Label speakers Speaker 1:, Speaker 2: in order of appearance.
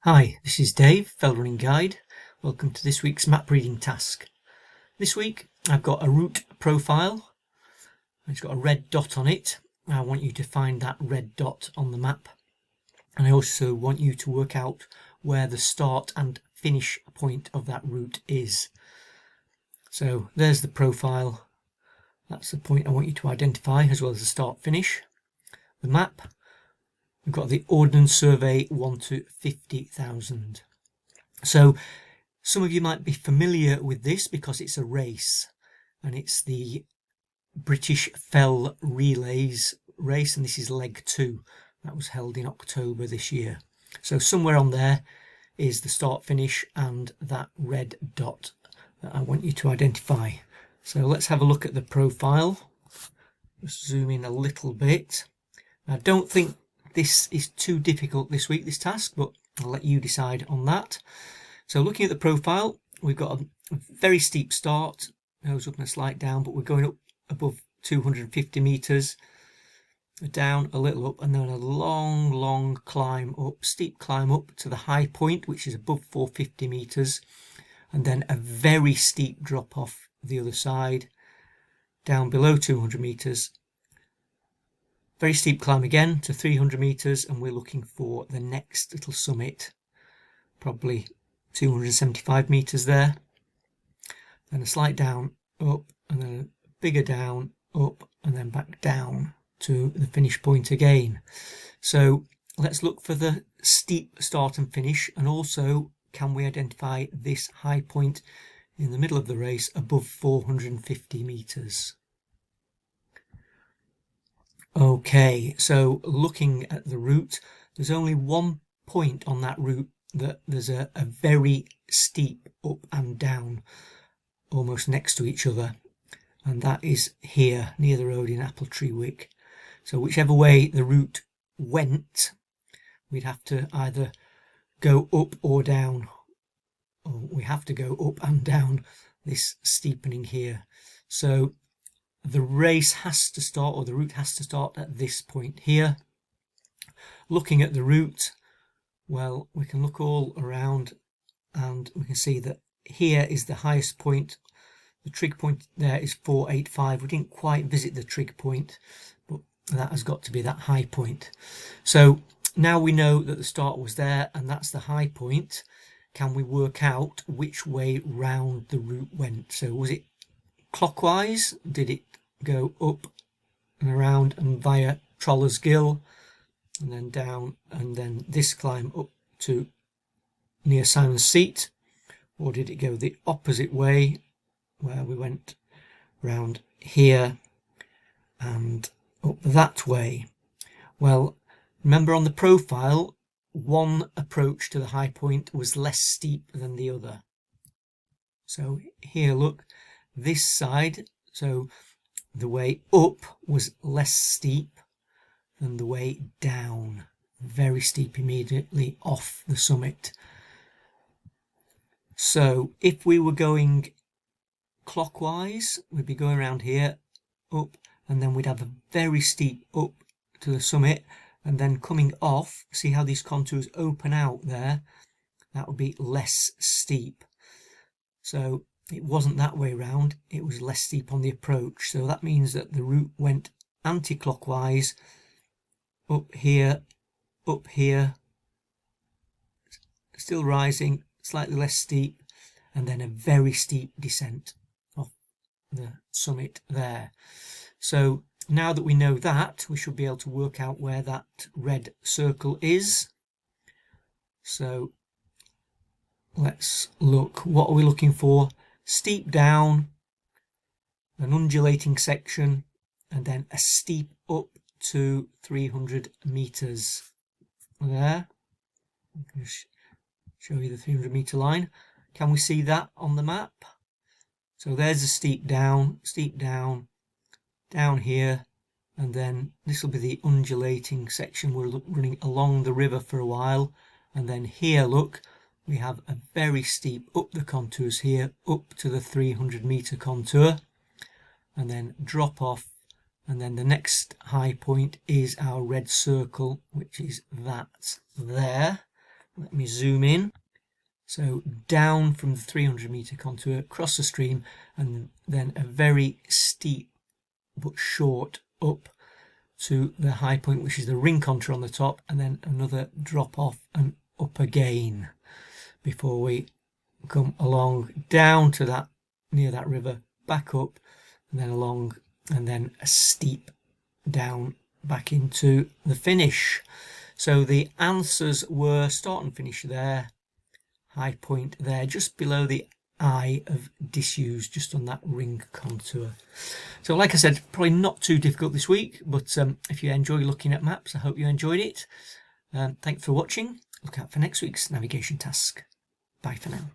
Speaker 1: Hi, this is Dave, Fell Running Guide. Welcome to this week's map reading task. This week I've got a route profile. It's got a red dot on it. I want you to find that red dot on the map. And I also want you to work out where the start and finish point of that route is. So there's the profile. That's the point I want you to identify, as well as the start finish. The map. We've got the Ordnance Survey 1 to 50,000. So some of you might be familiar with this because it's a race, and it's the British Fell Relays race, and this is leg 2. That was held in October this year. So somewhere on there is the start finish and that red dot that I want you to identify. So let's have a look at the profile. Just zoom in a little bit. I don't think this is too difficult this week, this task, but I'll let you decide on that. So looking at the profile, we've got a very steep start, goes up and a slight down, but we're going up above 250 meters, down a little up, and then a long climb up, steep climb up to the high point, which is above 450 meters, and then a very steep drop off the other side, down below 200 meters. Very steep climb again to 300 meters, and we're looking for the next little summit, probably 275 meters there. Then a slight down, up, and then a bigger down, up, and then back down to the finish point again. So let's look for the steep start and finish, and also can we identify this high point in the middle of the race above 450 meters. Okay, so looking at the route, there's only one point on that route that there's a very steep up and down almost next to each other, and that is here near the road in Appletree Wick. So whichever way the route went, we'd have to either go up or down, or we have to go up and down this steepening here. So the race has to start, or the route has to start at this point here. Looking at the route, well, we can look all around and we can see that here is the highest point. The trig point there is 485. We didn't quite visit the trig point, but that has got to be that high point. So now we know that the start was there and that's the high point. Can we work out which way round the route went? So was it clockwise? Did it go up and around and via Troller's Gill and then down, and then this climb up to near Simon's Seat? Or did it go the opposite way, where we went round here and up that way? Well, remember on the profile, one approach to the high point was less steep than the other. So here, look, this side, so the way up was less steep than the way down, very steep immediately off the summit. So if we were going clockwise, we'd be going around here, up, and then we'd have a very steep up to the summit, and then coming off, see how these contours open out there? That would be less steep. So it wasn't that way round, it was less steep on the approach. So that means that the route went anti-clockwise, up here, still rising, slightly less steep, and then a very steep descent off the summit there. So now that we know that, we should be able to work out where that red circle is. So let's look. What are we looking for? Steep down, an undulating section, and then a steep up to 300 meters there. I'm going to show you the 300 meter line. Can we see that on the map? So there's a steep down, down here, and then this will be the undulating section. We're running along the river for a while, and then here, look, we have a very steep up the contours here, up to the 300 meter contour, and then drop off, and then the next high point is our red circle, which is that there. let me zoom in. So down from the 300 meter contour, across the stream, and then a very steep but short up to the high point, which is the ring contour on the top, and then another drop off and up again before we come along down to that, near that river, back up, and then along, and then a steep down back into the finish. So the answers were start and finish there, high point there, just below the eye of disused, just on that ring contour. So like I said, probably not too difficult this week, but if you enjoy looking at maps, I hope you enjoyed it. Thanks for watching. Look out for next week's navigation task. Bye for now.